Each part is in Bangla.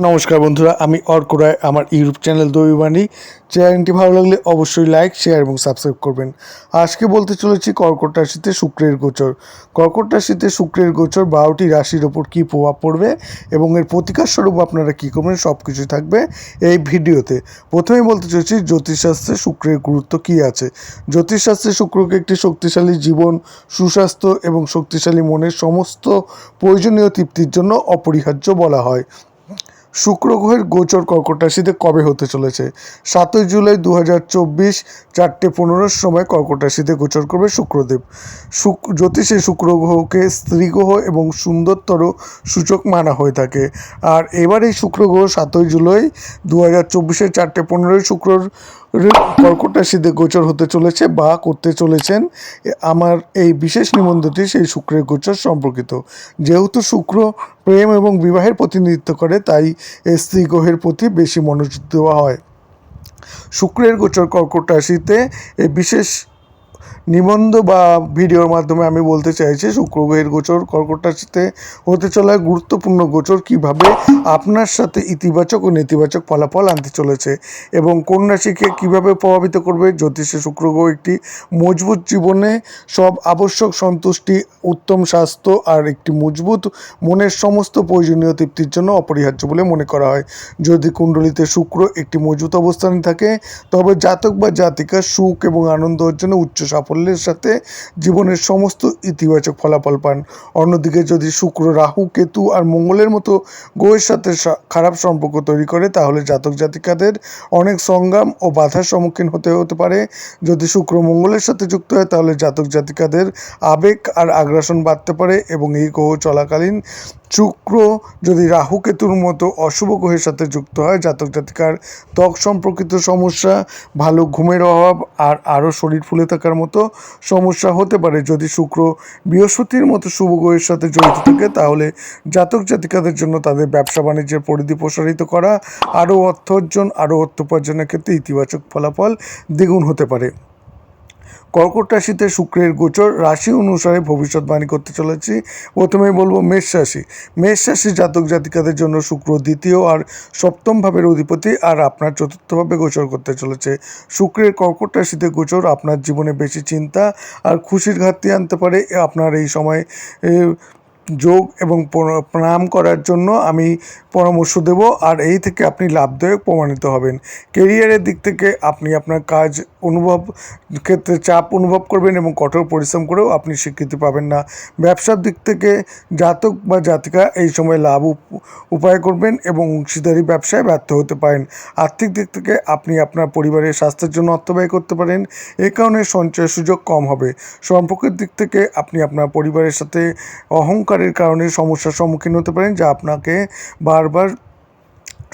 নমস্কার বন্ধুরা, আমি অর্ক রায়। আমার ইউটিউব চ্যানেল দৈবাণী চ্যানেলটি ভালো লাগলে অবশ্যই লাইক, শেয়ার এবং সাবস্ক্রাইব করবেন। আজকে বলতে চলেছি কর্কট রাশিতে শুক্রের গোচর। কর্কট রাশিতে শুক্রের গোচর 12টি রাশির ওপর কী প্রভাব পড়বে এবং এর প্রতিকার স্বরূপ আপনারা কী করবেন সব কিছুই থাকবে এই ভিডিওতে। প্রথমেই বলতে চলেছি জ্যোতিষশাস্ত্রে শুক্রের গুরুত্ব কী আছে। জ্যোতিষশাস্ত্রে শুক্রকে একটি শক্তিশালী জীবন, সুস্বাস্থ্য এবং শক্তিশালী মনের সমস্ত প্রয়োজনীয় তৃপ্তির জন্য অপরিহার্য বলা হয়। শুক্র গ্রহের গোচর কর্কট রাশিতে কবে হতে চলেছে? 7ই জুলাই 2024 4:15 সময় কর্কট রাশিতে গোচর করবে শুক্রদেব। জ্যোতিষে শুক্র গ্রহকে স্ত্রী গ্রহ এবং সুন্দরতর সূচক মানা হয়ে থাকে। আর এবার এই শুক্র গ্রহ 7ই জুলাই 2024 4:15 শুক্রর কর্কট রাশিতে গোচর হতে চলেছে বা করতে চলেছেন। আমার এই বিশেষ নিবন্ধটি সেই শুক্রের গোচর সম্পর্কিত। যেহেতু শুক্র প্রেম এবং বিবাহের প্রতিনিধিত্ব করে, তাই স্ত্রী গ্রহের প্রতি বেশি মনোযোগ দেওয়া হয়। শুক্রের গোচর কর্কট রাশিতে এই বিশেষ নিবন্ধ বা ভিডিওর মাধ্যমে আমি বলতে চাইছি শুক্র গ্রহের গোচর কর্কট রাশিতে হতে চলা গুরুত্বপূর্ণ গোচর কিভাবে আপনার সাথে ইতিবাচক ও নেতিবাচক ফলাফল আনতে চলেছে এবং কোন রাশিকে কিভাবে প্রভাবিত করবে। জ্যোতিষে শুক্র গ্রহ একটি মজবুত জীবনে সব আবশ্যক সন্তুষ্টি, উত্তম স্বাস্থ্য আর একটি মজবুত মনের সমস্ত প্রয়োজনীয় তৃপ্তির জন্য অপরিহার্য বলে মনে করা হয়। যদি কুণ্ডলিতে শুক্র একটি মজবুত অবস্থানে থাকে, তবে জাতক বা জাতিকা সুখ এবং আনন্দ অর্জনে উচ্চ সাফল্যের সাথে জীবনের সমস্ত ইতিবাচক ফলাফল পান। অন্যদিকে যদি শুক্র, রাহু, কেতু আর মঙ্গলের মতো গ্রহের সাথে খারাপ সম্পর্ক তৈরি করে, তাহলে জাতক জাতিকাদের অনেক সংগ্রাম ও বাধার সম্মুখীন হতে পারে। যদি শুক্র মঙ্গলের সাথে যুক্ত হয়, তাহলে জাতক জাতিকাদের আবেগ আর আগ্রাসন বাড়তে পারে এবং এই গ্রহ চলাকালীন শুক্র যদি রাহু কেতুর মতো অশুভ গ্রহের সাথে যুক্ত হয়, জাতক জাতিকার ত্বক সম্পর্কিত সমস্যা, ভালো ঘুমের অভাব আর আরও শরীর ফুলে থাকার মতো সমস্যা হতে পারে। যদি শুক্র বৃহস্পতির মতো শুভ গ্রহের সাথে জড়িত থাকে, তাহলে জাতক জাতিকাদের জন্য তাদের ব্যবসা বাণিজ্যের পরিধি প্রসারিত করা, আরও অর্থ অর্জন, আরও অর্থ উপার্জনের ক্ষেত্রে ইতিবাচক ফলাফল দ্বিগুণ হতে পারে। কর্কট রাশিতে শুক্রের গোচর রাশি অনুসারে ভবিষ্যৎবাণী করতে চলেছি। প্রথমেই বলবো মেষ রাশি। মেষ রাশি জাতক জাতিকাদের জন্য শুক্র দ্বিতীয় আর সপ্তম ভাবের অধিপতি, আর আপনার চতুর্থভাবে গোচর করতে চলেছে। শুক্রের কর্কট রাশিতে গোচর আপনার জীবনে বেশি চিন্তা আর খুশির ঘাটতি আনতে পারে। আপনার এই সময় যোগ এবং প্রাণায়াম করার জন্য আমি পরামর্শ দেব, আর এই থেকে আপনি লাভদায়ক প্রমাণিত হবেন। কেরিয়ারের দিক থেকে আপনি আপনার কাজ ক্ষেত্রে চাপ অনুভব করবেন এবং কঠোর পরিশ্রম করেও আপনি স্বীকৃতি পাবেন না। ব্যবসার দিক থেকে জাতক বা জাতিকা এই সময় লাভ উপায় করবেন এবং অংশীদারি ব্যবসায় ব্যর্থ হতে পারেন। আর্থিক দিক থেকে আপনি আপনার পরিবারের স্বাস্থ্যের জন্য অর্থ ব্যয় করতে পারেন, এ কারণে সঞ্চয়ের সুযোগ কম হবে। সম্পর্কের দিক থেকে আপনি আপনার পরিবারের সাথে অহংকারের কারণে সমস্যার সম্মুখীন হতে পারেন, যা আপনাকে বারবার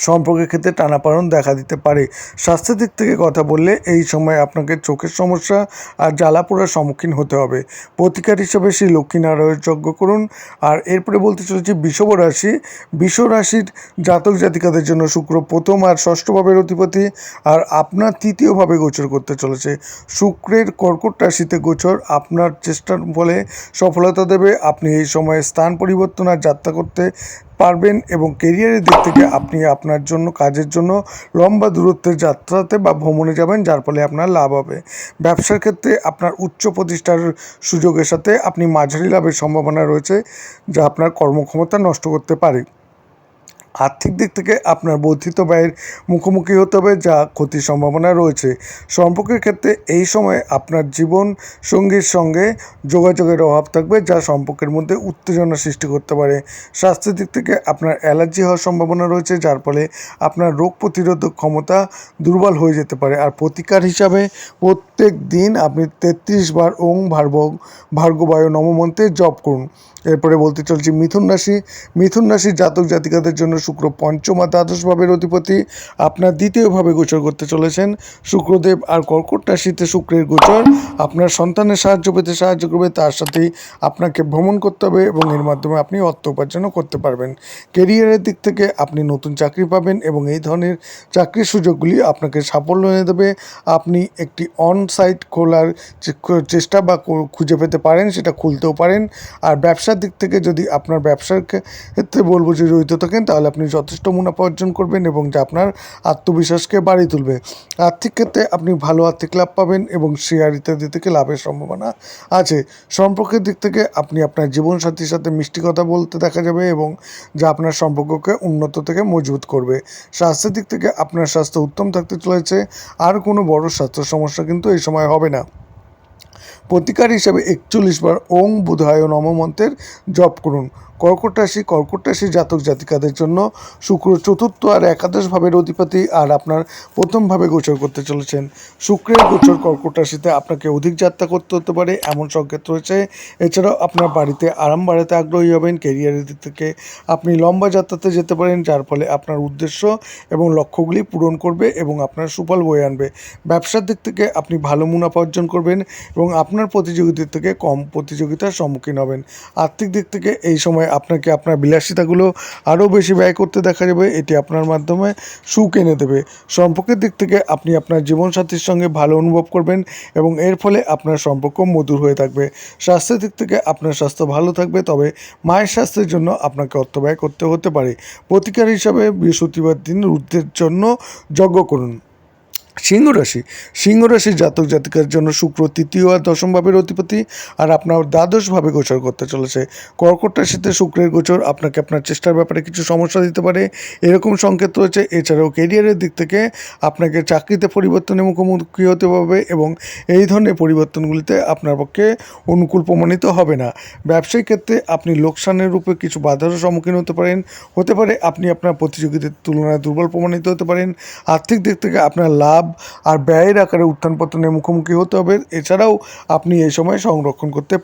সম্পর্কের ক্ষেত্রে টানাপোড়েন দেখা দিতে পারে। স্বাস্থ্যের দিক থেকে কথা বললে এই সময় আপনাকে চোখের সমস্যা আর জ্বালাপোড়ার সম্মুখীন হতে হবে। প্রতিকার হিসেবে শ্রী লক্ষ্মীনারায়ণ যজ্ঞ করুন। আর এরপরে বলতে চলেছি বৃষভ রাশি। বৃষ রাশির জাতক জাতিকাদের জন্য শুক্র প্রথম আর ষষ্ঠ ভাবের অধিপতি, আর আপনার তৃতীয়ভাবে গোচর করতে চলেছে। শুক্রের কর্কট রাশিতে গোচর আপনার চেষ্টার ফলে সফলতা দেবে। আপনি এই সময়ে স্থান পরিবর্তন আর যাত্রা করতে পারবেন এবং কেরিয়ারের দিক থেকে আপনি আপনার জন্য কাজের জন্য লম্বা দূরত্বের যাত্রাতে বা ভ্রমণে যাবেন, যার ফলে আপনার লাভ হবে। ব্যবসার ক্ষেত্রে আপনার উচ্চ প্রতিষ্ঠার সুযোগের সাথে আপনি মাঝারি লাভের সম্ভাবনা রয়েছে, যা আপনার কর্মক্ষমতা নষ্ট করতে পারে। আর্থিক দিক থেকে আপনার বর্ধিত ব্যয়ের মুখোমুখি হতে হবে, যা ক্ষতির সম্ভাবনা রয়েছে। সম্পর্কের ক্ষেত্রে এই সময় আপনার জীবন সঙ্গীর সঙ্গে যোগাযোগের অভাব থাকবে, যা সম্পর্কের মধ্যে উত্তেজনা সৃষ্টি করতে পারে। স্বাস্থ্যের দিক থেকে আপনার অ্যালার্জি হওয়ার সম্ভাবনা রয়েছে, যার ফলে আপনার রোগ প্রতিরোধক ক্ষমতা দুর্বল হয়ে যেতে পারে। আর প্রতিকার হিসাবে প্রত্যেক দিন আপনি 33 বার ওং ভার্গবায় নমমন্ত্রে জপ করুন। এরপরে বলতে চলছি মিথুন রাশি। মিথুন রাশির জাতক জাতিকাদের জন্য শুক্র পঞ্চম আর দ্বাদশ ভাবের অধিপতি, আপনার দ্বিতীয়ভাবে গোচর করতে চলেছেন শুক্রদেব। আর কর্কট রাশিতে শুক্রের গোচর আপনার সন্তানের সাহায্য পেতে সাহায্য করবে, তার সাথেই আপনাকে ভ্রমণ করতে হবে এবং এর মাধ্যমে আপনি অর্থ উপার্জনও করতে পারবেন। কেরিয়ারের দিক থেকে আপনি নতুন চাকরি পাবেন এবং এই ধরনের চাকরির সুযোগগুলি আপনাকে সাফল্য এনে দেবে। আপনি একটি অন সাইট খোলার চেষ্টা বা খুঁজে পেতে পারেন, সেটা খুলতেও পারেন। আর ব্যবসার দিক থেকে যদি আপনার ব্যবসার ক্ষেত্রে বলবো যে জড়িত থাকেন, তাহলে আপনি যথেষ্ট মুনাফা অর্জন করবেন এবং যা আপনার আত্মবিশ্বাসকে বাড়িয়ে তুলবে। আর্থিক ক্ষেত্রে আপনি ভালো আর্থিক লাভ পাবেন এবং শেয়ার ইত্যাদি থেকে লাভের সম্ভাবনা আছে। সম্পর্কের দিক থেকে আপনি আপনার জীবনসাথীর সাথে মিষ্টি কথা বলতে দেখা যাবে এবং যা আপনার সম্পর্ককে উন্নত থেকে মজবুত করবে। স্বাস্থ্যের দিক থেকে আপনার স্বাস্থ্য উত্তম থাকতে চলেছে, আর কোনো বড় স্বাস্থ্য সমস্যা কিন্তু এই সময় হবে না। প্রতিকার হিসাবে 41 বার ওং বুধায় নম মন্ত্রের জপ করুন। কর্কট রাশি জাতক জাতিকাদের জন্য শুক্র চতুর্থ আর একাদশ ভাবের অধিপতি, আর আপনার প্রথমভাবে গোচর করতে চলেছেন। শুক্রের গোচর কর্কট রাশিতে আপনাকে অধিক যাত্রা করতে হতে পারে এমন সংকেত রয়েছে। এছাড়াও আপনার বাড়িতে আরাম বাড়াতে আগ্রহী হবেন। কেরিয়ারের দিক থেকে আপনি লম্বা যাত্রাতে যেতে পারেন, যার ফলে আপনার উদ্দেশ্য এবং লক্ষ্যগুলি পূরণ করবে এবং আপনার সুফল বয়ে আনবে। ব্যবসার দিক থেকে আপনি ভালো মুনাফা অর্জন করবেন এবং আপনার প্রতিযোগীদের থেকে কম প্রতিযোগিতার সম্মুখীন হবেন। আর্থিক দিক থেকে এই সময় আপনাকে আপনার বিলাসিতাগুলো আরও বেশি ব্যয় করতে দেখা যাবে, এটি আপনার মাধ্যমে সুখ এনে দেবে। সম্পর্কের দিক থেকে আপনি আপনার জীবনসাথীর সঙ্গে ভালো অনুভব করবেন এবং এর ফলে আপনার সম্পর্ক মধুর হয়ে থাকবে। স্বাস্থ্যের দিক থেকে আপনার স্বাস্থ্য ভালো থাকবে, তবে মায়ের স্বাস্থ্যের জন্য আপনাকে অর্থ ব্যয় করতে হতে পারে। প্রতিকার হিসাবে বৃহস্পতিবার দিন রুদ্রের জন্য যজ্ঞ করুন। সিংহ রাশির জাতক জাতিকার জন্য শুক্র তৃতীয় আর দশম ভাবের অধিপতি, আর আপনার দ্বাদশভাবে গোচর করতে চলেছে। কর্কট রাশিতে শুক্রের গোচর আপনাকে আপনার চেষ্টার ব্যাপারে কিছু সমস্যা দিতে পারে, এরকম সংকেত রয়েছে। এছাড়াও কেরিয়ারের দিক থেকে আপনাকে চাকরিতে পরিবর্তনের মুখোমুখি হতে হবে এবং এই ধরনের পরিবর্তনগুলিতে আপনার পক্ষে অনুকূল প্রমাণিত হবে না। ব্যবসায়িক ক্ষেত্রে আপনি লোকসানের রূপে কিছু বাধারও সম্মুখীন হতে পারে আপনি আপনার প্রতিযোগীদের তুলনায় দুর্বল প্রমাণিত হতে পারেন। আর্থিক দিক থেকে আপনার লাভ আর ব্যয়ের আকারে উত্থান পতনের মুখোমুখি হতে হবে। এছাড়াও আপনি এই সময় সংরক্ষণ করতে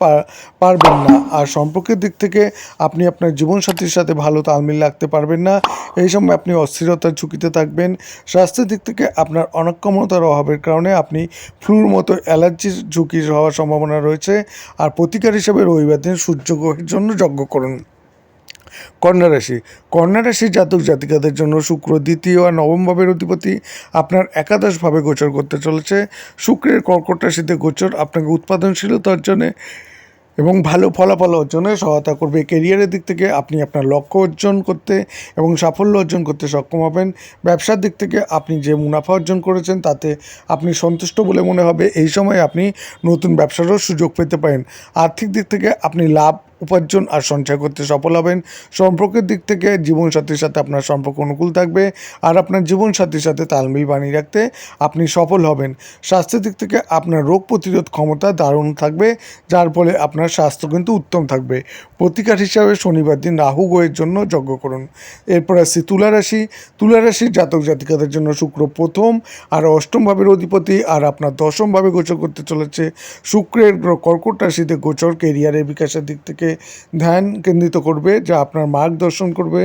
পারবেন না। আর সম্পর্কের দিক থেকে আপনি আপনার জীবনসাথীর সাথে ভালো তালমিল রাখতে পারবেন না, এই সময় আপনি অস্থিরতার ঝুঁকিতে থাকবেন। স্বাস্থ্যের দিক থেকে আপনার অনাক্রমণতার অভাবের কারণে আপনি ফ্লুর মতো অ্যালার্জির ঝুঁকি হওয়ার সম্ভাবনা রয়েছে। আর প্রতিকার হিসেবে রবিবার দিন সূর্যগ্রহের জন্য যজ্ঞ করুন। কন্যা রাশির জাতক জাতিকাদের জন্য শুক্র দ্বিতীয় আর নবম ভাবের অধিপতি, আপনার একাদশভাবে গোচর করতে চলেছে। শুক্রের কর্কট রাশিতে গোচর আপনাকে উৎপাদনশীলতা অর্জনে এবং ভালো ফলাফল অর্জনে সহায়তা করবে। কেরিয়ারের দিক থেকে আপনি আপনার লক্ষ্য অর্জন করতে এবং সাফল্য অর্জন করতে সক্ষম হবেন। ব্যবসার দিক থেকে আপনি যে মুনাফা অর্জন করেছেন তাতে আপনি সন্তুষ্ট বলে মনে হবে। এই সময় আপনি নতুন ব্যবসারও সুযোগ পেতে পারেন। আর্থিক দিক থেকে আপনি লাভ উপার্জন আর সঞ্চয় করতে সফল হবেন। সম্পর্কের দিক থেকে জীবনসাথীর সাথে আপনার সম্পর্ক অনুকূল থাকবে, আর আপনার জীবনসাথীর সাথে তালমিল বানিয়ে রাখতে আপনি সফল হবেন। স্বাস্থ্যের দিক থেকে আপনার রোগ প্রতিরোধ ক্ষমতা দারুণ থাকবে, যার ফলে আপনার স্বাস্থ্য কিন্তু উত্তম থাকবে। প্রতিকার হিসাবে শনিবার দিন রাহু গ্রহের জন্য যজ্ঞ করুন। এরপর আসছি তুলা রাশির জাতক জাতিকাদের জন্য শুক্র প্রথম আর অষ্টম ভাবের অধিপতি, আর আপনার দশমভাবে গোচর করতে চলেছে। শুক্রের কর্কট রাশিতে গোচর কেরিয়ারের বিকাশের দিক থেকে ধ্যান কেন্দ্রিত করবে, যা আপনার মার্গদর্শন করবে।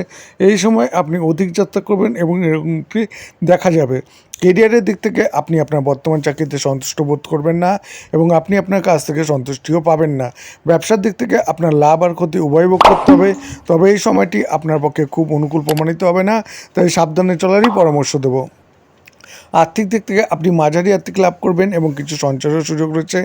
এই সময় আপনি অধিক যাত্রা করবেন এবং এরকমটি দেখা যাবে। কেরিয়ারের দিক থেকে আপনি আপনার বর্তমান চাকরিতে সন্তুষ্ট বোধ করবেন না এবং আপনি আপনার কাছ থেকে সন্তুষ্টিও পাবেন না। ব্যবসার দিক থেকে আপনার লাভ আর ক্ষতি উভয় ভোগ করতে হবে, তবে এই সময়টি আপনার পক্ষে খুব অনুকূল প্রমাণিত হবে না, তাই সাবধানে চলারই পরামর্শ দেব। আর্থিক দিক থেকে আপনি মাঝারি আর্থিক লাভ করবেন এবং কিছু সঞ্চয়ের সুযোগ রয়েছে।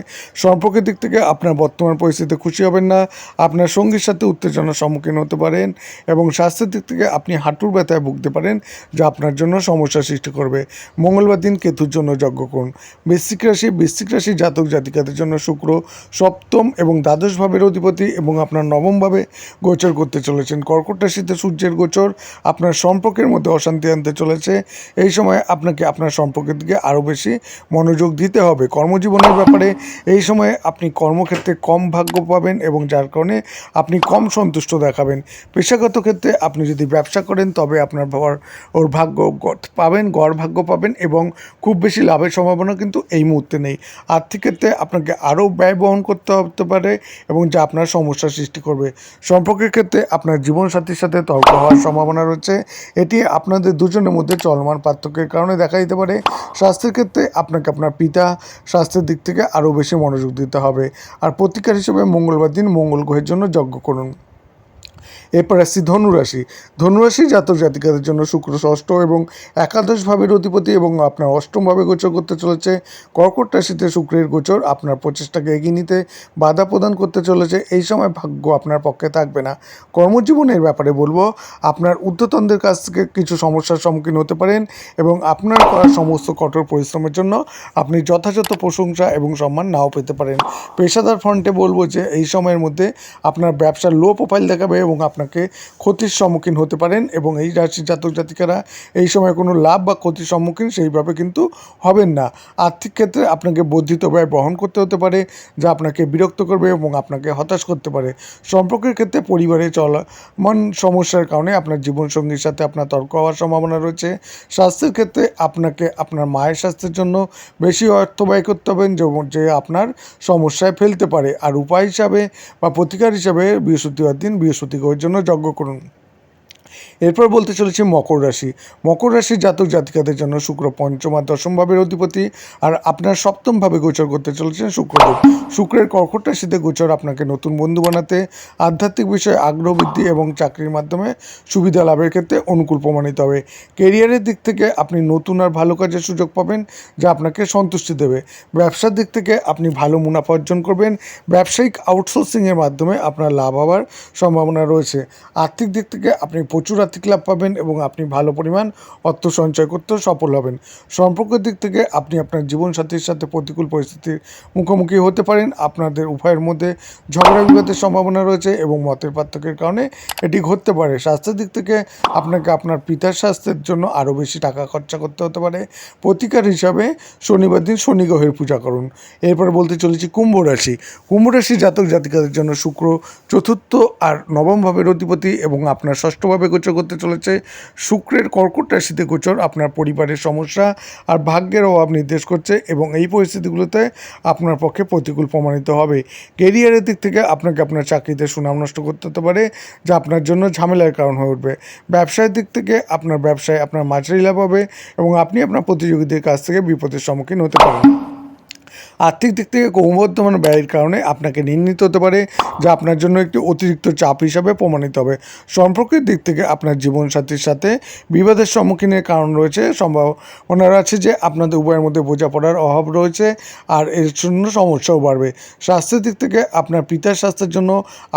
সম্পর্কের দিক থেকে আপনার বর্তমান পরিস্থিতিতে খুশি হবেন না, আপনার সঙ্গীর সাথে উত্তেজনার সম্মুখীন হতে পারেন এবং স্বাস্থ্যের দিক থেকে আপনি হাঁটুর ব্যথায় ভুগতে পারেন, যা আপনার জন্য সমস্যার সৃষ্টি করবে। মঙ্গলবার দিন কেতুর জন্য যজ্ঞ করুন। বৃশ্চিক রাশি জাতক জাতিকাদের জন্য শুক্র সপ্তম এবং দ্বাদশ ভাবের অধিপতি এবং আপনার নবমভাবে গোচর করতে চলেছেন। কর্কট রাশিতে সূর্যের গোচর আপনার সম্পর্কের মধ্যে অশান্তি আনতে চলেছে। এই সময় আপনাকে আপনার সম্পর্কের দিকে আরও বেশি মনোযোগ দিতে হবে। কর্মজীবনের ব্যাপারে এই সময়ে আপনি কর্মক্ষেত্রে কম ভাগ্য পাবেন এবং যার কারণে আপনি কম সন্তুষ্ট দেখাবেন। পেশাগত ক্ষেত্রে আপনি যদি ব্যবসা করেন তবে আপনার ভাগ্য পাবেন, গড় ভাগ্য পাবেন এবং খুব বেশি লাভের সম্ভাবনা কিন্তু এই মুহূর্তে নেই। আর্থিক ক্ষেত্রে আপনাকে আরও ব্যয় বহন করতে হতে পারে এবং যা আপনার সমস্যার সৃষ্টি করবে। সম্পর্কের ক্ষেত্রে আপনার জীবনসাথীর সাথে তর্ক হওয়ার সম্ভাবনা রয়েছে, এটি আপনাদের দুজনের মধ্যে চলমান পার্থক্যের কারণে দেখা দিতে পারে। স্বাস্থ্যের ক্ষেত্রে আপনাকে আপনার পিতা স্বাস্থ্যের দিক থেকে আরও বেশি মনোযোগ দিতে হবে। আর প্রতিকার হিসেবে মঙ্গলবার দিন মঙ্গল গ্রহের জন্য যজ্ঞ করুন। এরপর আসছি ধনুরাশি। ধনুরাশি জাতক জাতিকাদের জন্য শুক্র ষষ্ঠ এবং একাদশ ভাবের অধিপতি এবং আপনার অষ্টমভাবে গোচর করতে চলেছে। কর্কট রাশিতে শুক্রের গোচর আপনার প্রচেষ্টাকে এগিয়ে নিতে বাধা প্রদান করতে চলেছে। এই সময় ভাগ্য আপনার পক্ষে থাকবে না। কর্মজীবনের ব্যাপারে বলবো, আপনার ঊর্ধ্বতনদের কাছ থেকে কিছু সমস্যার সম্মুখীন হতে পারেন এবং আপনার করা সমস্ত কঠোর পরিশ্রমের জন্য আপনি যথাযথ প্রশংসা এবং সম্মান নাও পেতে পারেন। পেশাদার ফ্রন্টে বলবো যে এই সময়ের মধ্যে আপনার ব্যবসার লো প্রোফাইল দেখাবে এবং আপনাকে ক্ষতির সম্মুখীন হতে পারেন এবং এই রাশির জাতক জাতিকারা এই সময় কোনো লাভ বা ক্ষতির সম্মুখীন সেইভাবে কিন্তু হবেন না। আর্থিক ক্ষেত্রে আপনাকে বর্ধিত ব্যয় বহন করতে হতে পারে, যা আপনাকে বিরক্ত করবে এবং আপনাকে হতাশ করতে পারে। সম্পর্কের ক্ষেত্রে পরিবারে চলমান সমস্যার কারণে আপনার জীবনসঙ্গীর সাথে আপনার তর্ক হওয়ার সম্ভাবনা রয়েছে। স্বাস্থ্যের ক্ষেত্রে আপনাকে আপনার মায়ের স্বাস্থ্যের জন্য বেশি অর্থ ব্যয় করতে হবে, যে আপনার সমস্যায় ফেলতে পারে। আর উপায় হিসাবে বা প্রতিকার হিসাবে বৃহস্পতিবার দিন বৃহস্পতি গ্রহের জন্য যজ্ঞ করুন। এরপর বলতে চলেছি মকর রাশি। মকর রাশির জাতক জাতিকাদের জন্য শুক্র পঞ্চম আর দশম ভাবের অধিপতি, আর আপনার সপ্তম ভাবে গোচর করতে চলেছেন শুক্রদেব। শুক্রের কর্কট রাশিতে গোচর আপনাকে নতুন বন্ধু বানাতে, আধ্যাত্মিক বিষয়ে আগ্রহ বৃদ্ধি এবং চাকরির মাধ্যমে সুবিধা লাভের ক্ষেত্রে অনুকূল প্রমাণিত হবে। কেরিয়ারের দিক থেকে আপনি নতুন আর ভালো কাজের সুযোগ পাবেন, যা আপনাকে সন্তুষ্টি দেবে। ব্যবসার দিক থেকে আপনি ভালো মুনাফা অর্জন করবেন। ব্যবসায়িক আউটসোর্সিংয়ের মাধ্যমে আপনার লাভ হওয়ার সম্ভাবনা রয়েছে। আর্থিক দিক থেকে আপনি প্রচুর আর্থিক লাভ পাবেন এবং আপনি ভালো পরিমাণ অর্থ সঞ্চয় করতেও সফল হবেন। সম্পর্কের দিক থেকে আপনি আপনার জীবনসাথীর সাথে প্রতিকূল পরিস্থিতির মুখোমুখি হতে পারেন। আপনাদের উভয়ের মধ্যে ঝগড়া বিবাদের সম্ভাবনা রয়েছে এবং মতের পার্থক্যের কারণে এটি ঘটতে পারে। স্বাস্থ্যের দিক থেকে আপনাকে আপনার পিতার স্বাস্থ্যের জন্য আরও বেশি টাকা খরচা করতে হতে পারে। প্রতিকার হিসাবে শনিবার দিন শনি গ্রহের পূজা করুন। এরপর বলতে চলেছি কুম্ভ রাশি। কুম্ভ রাশি জাতক জাতিকাদের জন্য শুক্র চতুর্থ আর নবম ভাবের অধিপতি এবং আপনার ষষ্ঠভাবে গোচর করতে চলেছে। শুক্রের কর্কট রাশিতে গোচর আপনার পরিবারের সমস্যা আর ভাগ্যের অভাব নির্দেশ করছে এবং এই পরিস্থিতিগুলোতে আপনার পক্ষে প্রতিকূল প্রমাণিত হবে। কেরিয়ারের দিক থেকে আপনাকে আপনার চাকরিতে সুনাম নষ্ট করতে হতে পারে, যা আপনার জন্য ঝামেলার কারণ হয়ে উঠবে। ব্যবসায়ের দিক থেকে আপনার ব্যবসায় আপনার মাঝারি লাভ হবে এবং আপনি আপনার প্রতিযোগীদের কাছ থেকে বিপদের সম্মুখীন হতে পারেন। আর্থিক দিক থেকে ক্রমবর্ধমান ব্যয়ের কারণে আপনাকে নির্ণীত হতে পারে, যা আপনার জন্য একটি অতিরিক্ত চাপ হিসাবে প্রমাণিত হবে। সম্পর্কের দিক থেকে আপনার জীবনসাথীর সাথে বিবাদের সম্মুখীনের কারণ রয়েছে। সম্ভাবনা আছে যে আপনাদের উভয়ের মধ্যে বোঝাপড়ার অভাব রয়েছে আর এর জন্য সমস্যাও বাড়বে। স্বাস্থ্যের দিক থেকে আপনার পিতার স্বাস্থ্যের জন্য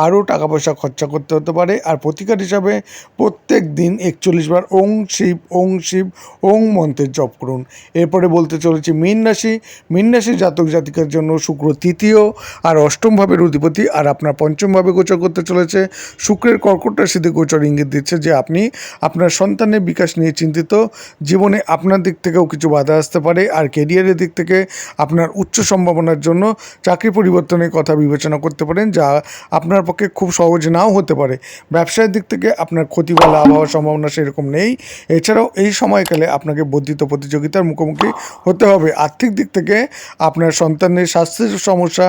আরও টাকা পয়সা খরচা করতে হতে পারে। আর প্রতিকার হিসাবে প্রত্যেক দিন 41 বার ওং শিব ওং শিব ওং মন্ত্রের জপ করুন। এরপরে বলতে চলেছি মীন রাশি। মীন রাশি জাতক জাতিকার জন্য শুক্র তৃতীয় আর অষ্টম ভাবের অধিপতি, আর আপনার পঞ্চম ভাবে গোচর করতে চলেছে। শুক্রের কর্কট রাশিতে গোচর ইঙ্গিত দিচ্ছে যে আপনি আপনার সন্তানের বিকাশ নিয়ে চিন্তিত। জীবনে আপনার দিক থেকেও কিছু বাধা আসতে পারে। আর কেরিয়ারের দিক থেকে আপনার উচ্চ সম্ভাবনার জন্য চাকরি পরিবর্তনের কথা বিবেচনা করতে পারেন, যা আপনার পক্ষে খুব সহজ নাও হতে পারে। ব্যবসায়ের দিক থেকে আপনার ক্ষতি বা লাভ হওয়ার সম্ভাবনা সেরকম নেই। এছাড়াও এই সময়কালে আপনাকে বর্ধিত প্রতিযোগিতার মুখোমুখি হতে হবে। আর্থিক দিক থেকে আপনার সন্তানের স্বাস্থ্যের সমস্যা